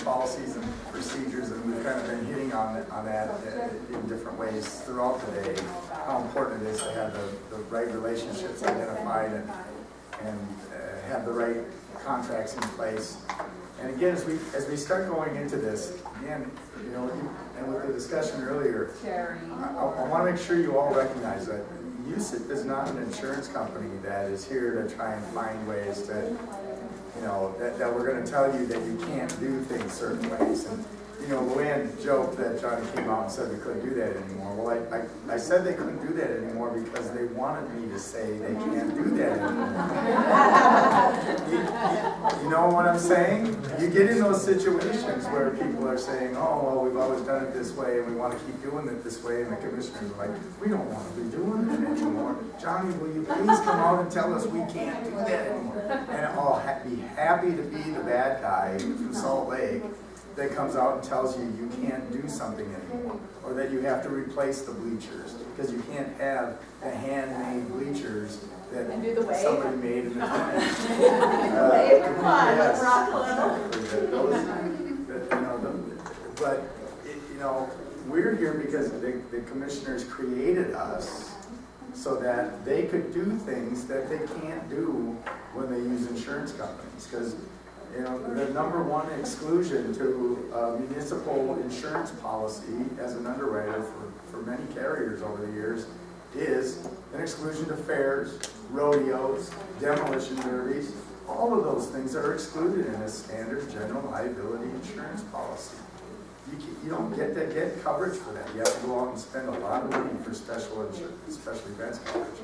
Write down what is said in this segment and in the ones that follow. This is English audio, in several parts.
policies and procedures, and we've kind of been hitting on that in different ways throughout the day, how important it is to have the right relationships identified and have the right contracts in place. And again, as we start going into this, again, you know, and with the discussion earlier, I want to make sure you all recognize that USIP is not an insurance company that is here to try and find ways to, you know, that we're going to tell you that you can't do things certain ways. And, you know, Luann joked that Johnny came out and said we couldn't do that anymore. Well, I said they couldn't do that anymore because they wanted me to say they can't do that anymore. you know what I'm saying? You get in those situations where people are saying, oh, well, we've always done it this way and we want to keep doing it this way, and the commissioners are like, we don't want to be doing it anymore. Johnny, will you please come out and tell us we can't do that anymore? And I'll be happy to be the bad guy from Salt Lake that comes out and tells you you can't do something anymore, or that you have to replace the bleachers because you can't have the handmade bleachers that somebody made in the 20s. Wave for fun, let's rock a little. But you know, we're here because the commissioners created us so that they could do things that they can't do when they use insurance companies. Because you know, the #1 exclusion to a municipal insurance policy as an underwriter for many carriers over the years is an exclusion to fairs, rodeos, demolition derbies. All of those things are excluded in a standard general liability insurance policy. You don't get to get coverage for that. You have to go out and spend a lot of money for special events coverage.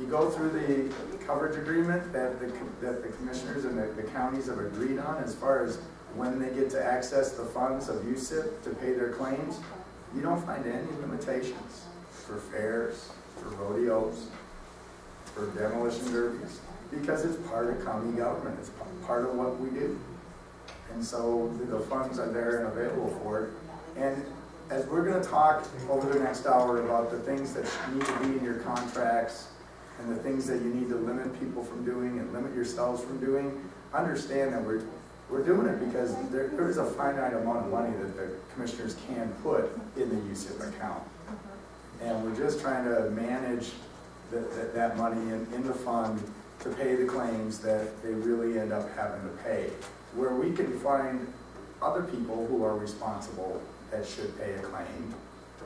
You go through the coverage agreement that the commissioners and the counties have agreed on as far as when they get to access the funds of USIP to pay their claims. You don't find any limitations for fairs, for rodeos, for demolition derbies, because it's part of county government. It's part of what we do. And so the funds are there and available for it. And as we're going to talk over the next hour about the things that need to be in your contracts and the things that you need to limit people from doing and limit yourselves from doing, understand that we're doing it because there is a finite amount of money that the commissioners can put in the USIP account. And we're just trying to manage that money in the fund to pay the claims that they really end up having to pay. Where we can find other people who are responsible that should pay a claim,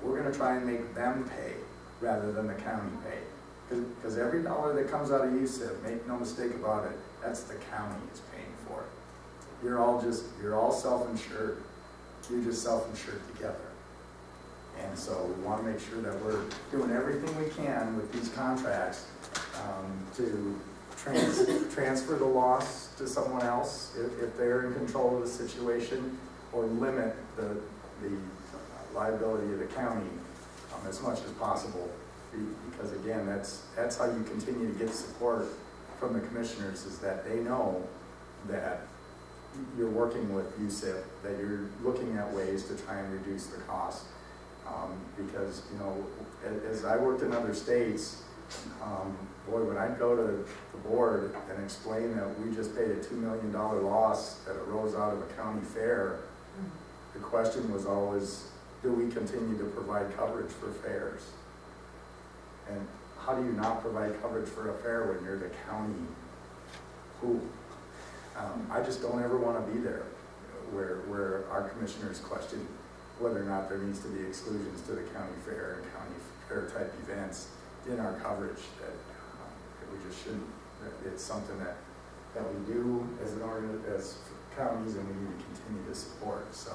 we're going to try and make them pay rather than the county pay. Because every dollar that comes out of USIP, make no mistake about it, that's the county is paying for it. You're all self-insured. You're just self-insured together. And so we want to make sure that we're doing everything we can with these contracts to transfer the loss to someone else if they're in control of the situation, or limit the liability of the county as much as possible. Because again, that's how you continue to get support from the commissioners, is that they know that you're working with USIP, that you're looking at ways to try and reduce the cost. Because, you know, as I worked in other states, boy, when I'd go to the board and explain that we just paid a $2 million loss that arose out of a county fair, the question was always, do we continue to provide coverage for fairs? And how do you not provide coverage for a fair when you're the county pool? I just don't ever want to be there where our commissioners question whether or not there needs to be exclusions to the county fair and county fair type events in our coverage. That we just shouldn't. It's something that we do as counties, and we need to continue to support. So,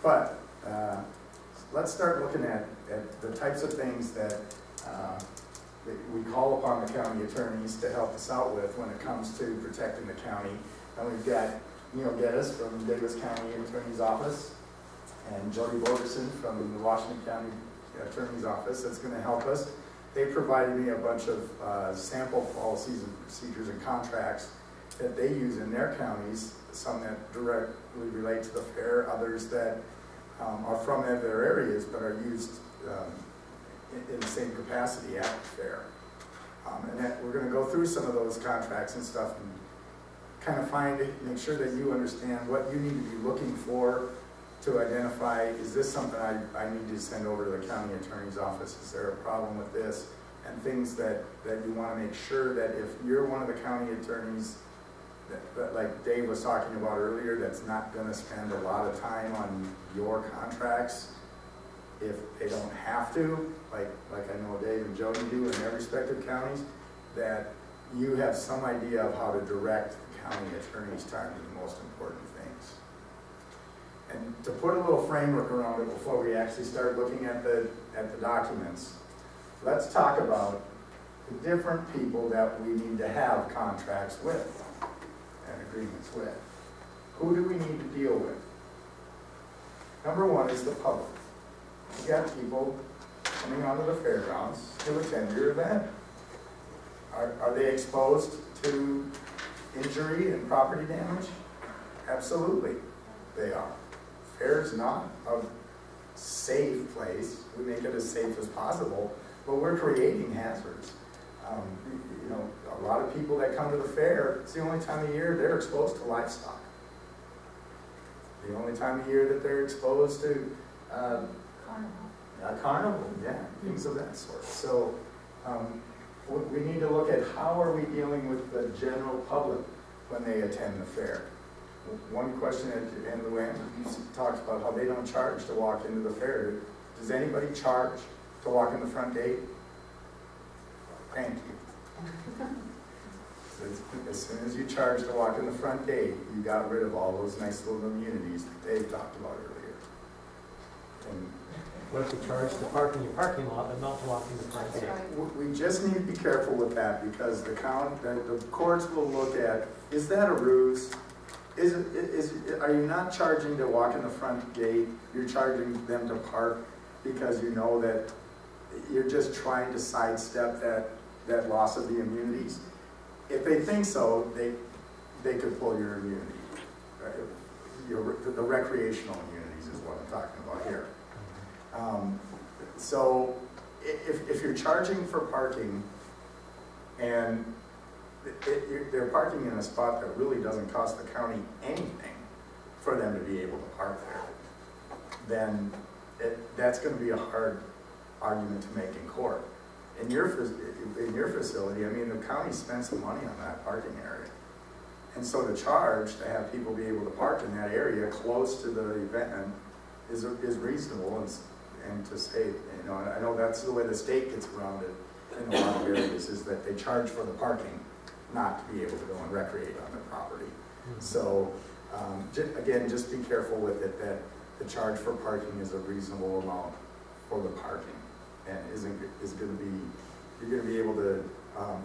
but let's start looking at the types of things that we call upon the county attorneys to help us out with when it comes to protecting the county. And we've got Neil Geddes from Davis County Attorney's Office and Jody Borgerson from the Washington County Attorney's Office that's going to help us. They provided me a bunch of sample policies and procedures and contracts that they use in their counties, some that directly relate to the fair, others that are from their areas but are used in the same capacity at the fair. And that we're going to go through some of those contracts and stuff and kind of make sure that you understand what you need to be looking for to identify, is this something I need to send over to the county attorney's office? Is there a problem with this? And things that you want to make sure that if you're one of the county attorneys, that like Dave was talking about earlier, that's not going to spend a lot of time on your contracts if they don't have to, like I know Dave and Jody do in their respective counties, that you have some idea of how to direct the county attorney's time to the most important things. And to put a little framework around it before we actually start looking at the documents, let's talk about the different people that we need to have contracts with and agreements with. Who do we need to deal with? Number one is the public. You got people coming onto the fairgrounds to attend your event. Are they exposed to injury and property damage? Absolutely, they are. Fair is not a safe place. We make it as safe as possible, but we're creating hazards. You know, a lot of people that come to the fair, it's the only time of year they're exposed to livestock. The only time of year that they're exposed to carnival, yeah, things of that sort. So we need to look at how are we dealing with the general public when they attend the fair. One question at the end of the way, you talked about how they don't charge to walk into the fair. Does anybody charge to walk in the front gate? Thank you. As soon as you charge to walk in the front gate, you got rid of all those nice little immunities that Dave talked about earlier. And what if you charge to park in your parking lot but not to walk in the front gate? we just need to be careful with that, because the courts will look at, is that a ruse? Are you not charging to walk in the front gate? You're charging them to park because you know that you're just trying to sidestep that loss of the immunities. If they think so, they could pull your immunity. The recreational immunities is what I'm talking about here. So if you're charging for parking and they're parking in a spot that really doesn't cost the county anything for them to be able to park there, then that's going to be a hard argument to make in court. In your facility, I mean, the county spends some money on that parking area. And so to charge to have people be able to park in that area close to the event is reasonable, and to say, you know, I know that's the way the state gets around it in a lot of areas, is that they charge for the parking, not to be able to go and recreate on their property. Mm-hmm. So again, just be careful with it, that the charge for parking is a reasonable amount for the parking, and is going to be, you're going to be able to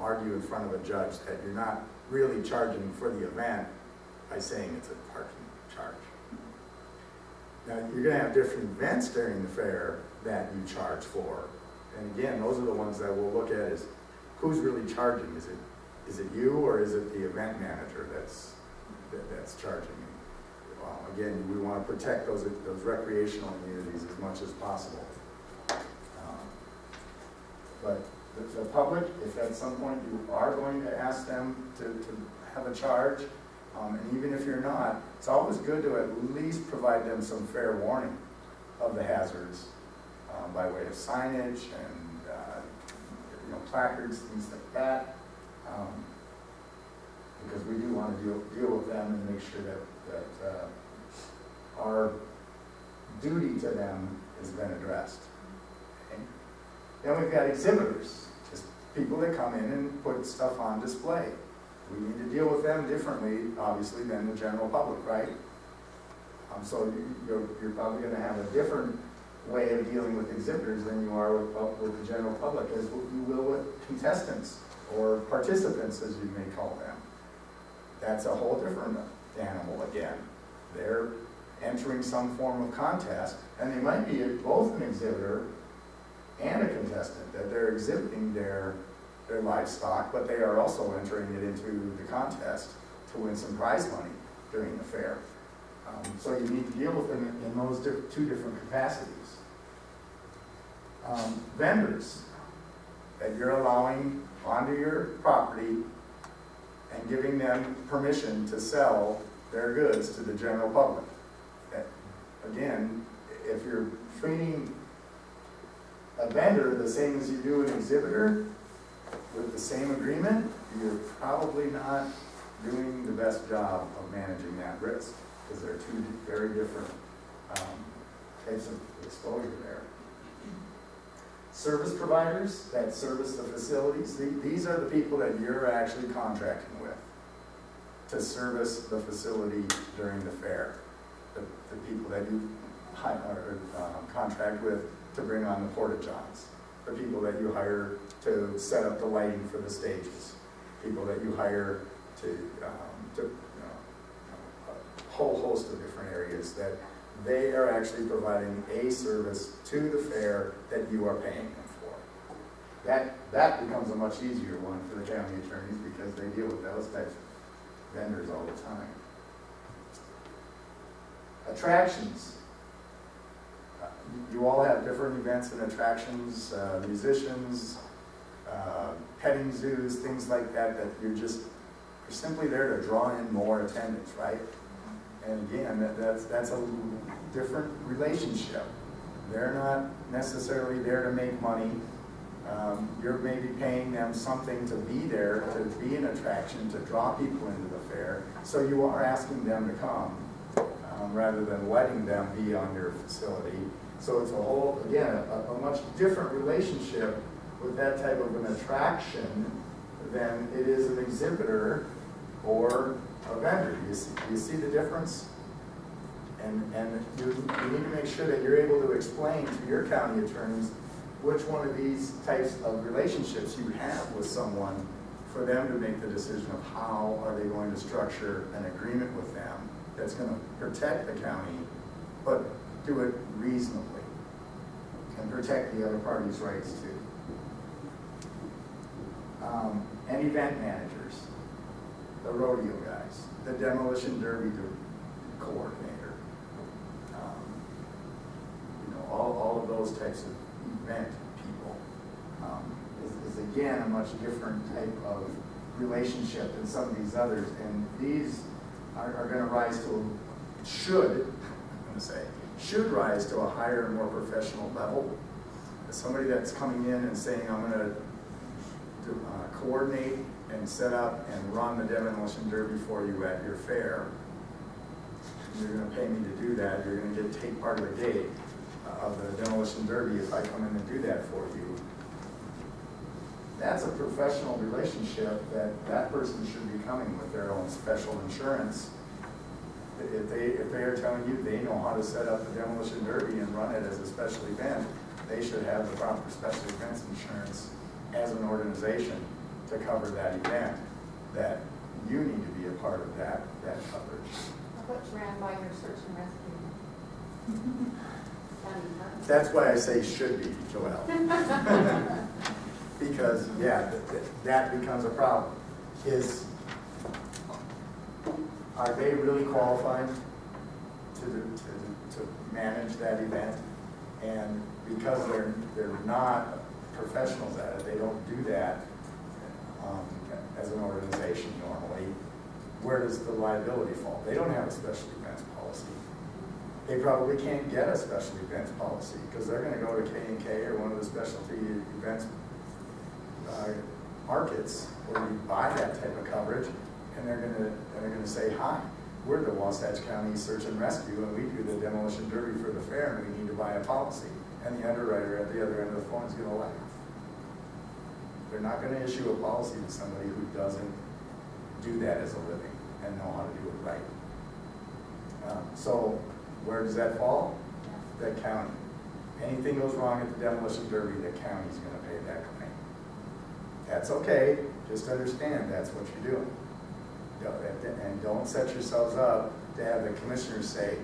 argue in front of a judge that you're not really charging for the event by saying it's a parking charge. Now, you're going to have different events during the fair that you charge for, and again, those are the ones that we'll look at is who's really charging. Is it you, or is it the event manager that's charging you? Again, we want to protect those recreational immunities as much as possible. But the public, if at some point you are going to ask them to have a charge, and even if you're not, it's always good to at least provide them some fair warning of the hazards by way of signage and placards, things like that, because we do want to deal with them and make sure that our duty to them has been addressed. Okay? Then we've got exhibitors, just people that come in and put stuff on display. We need to deal with them differently, obviously, than the general public, right? So you're probably going to have a different way of dealing with exhibitors than you are with the general public, as you will with contestants or participants, as you may call them. That's a whole different animal again. They're entering some form of contest, and they might be both an exhibitor and a contestant, that they're exhibiting their livestock, but they are also entering it into the contest to win some prize money during the fair. So you need to deal with them in those two different capacities. Vendors that you're allowing onto your property and giving them permission to sell their goods to the general public. Again, if you're treating a vendor the same as you do an exhibitor with the same agreement, you're probably not doing the best job of managing that risk, because they're two very different types of exposure there. Service providers that service the facilities, these are the people that you're actually contracting with to service the facility during the fair. The people that you contract with to bring on the porta-johns, the people that you hire to set up the lighting for the stages, people that you hire to a whole host of different areas that they are actually providing a service to the fair that you are paying them for. That becomes a much easier one for the county attorneys because they deal with those types of vendors all the time. Attractions. You all have different events and attractions, musicians, petting zoos, things like that, that you're simply there to draw in more attendance, right? And again, that's a different relationship. They're not necessarily there to make money. You're maybe paying them something to be there, to be an attraction, to draw people into the fair. So you are asking them to come rather than letting them be on your facility. So it's a whole, again, a much different relationship with that type of an attraction than it is an exhibitor or a vendor. You see the difference? And you need to make sure that you're able to explain to your county attorneys which one of these types of relationships you have with someone for them to make the decision of how are they going to structure an agreement with them that's going to protect the county, but do it reasonably and protect the other party's rights too. And event managers, the rodeo guys, the demolition derby coordinator, all of those types of event people is again a much different type of relationship than some of these others, and these are going to rise to should rise to a higher and more professional level. As somebody that's coming in and saying, I'm going to coordinate and set up and run the demolition derby for you at your fair, you're going to pay me to do that. You're going to take part of the gate of the demolition derby if I come in and do that for you. That's a professional relationship that person should be coming with their own special insurance. If they are telling you they know how to set up the demolition derby and run it as a special event, they should have the proper special events insurance as an organization to cover that event. That you need to be a part of that coverage. What's ran by your search and rescue? That's why I say should be, Joelle. Because, yeah, that becomes a problem. Are they really qualified to manage that event? And because they're not professionals at it, they don't do that as an organization normally, where does the liability fall? They don't have a special events policy. They probably can't get a special events policy because they're going to go to K&K or one of the specialty events markets where you buy that type of coverage, and they're going to say, hi, we're the Wasatch County Search and Rescue, and we do the demolition derby for the fair, and we need to buy a policy. And the underwriter at the other end of the phone is going to laugh. They're not going to issue a policy to somebody who doesn't do that as a living and know how to do it right. So where does that fall? The county. Anything goes wrong at the demolition derby, the county's going to pay that claim. That's okay. Just understand that's what you're doing. And don't set yourselves up to have the commissioners say,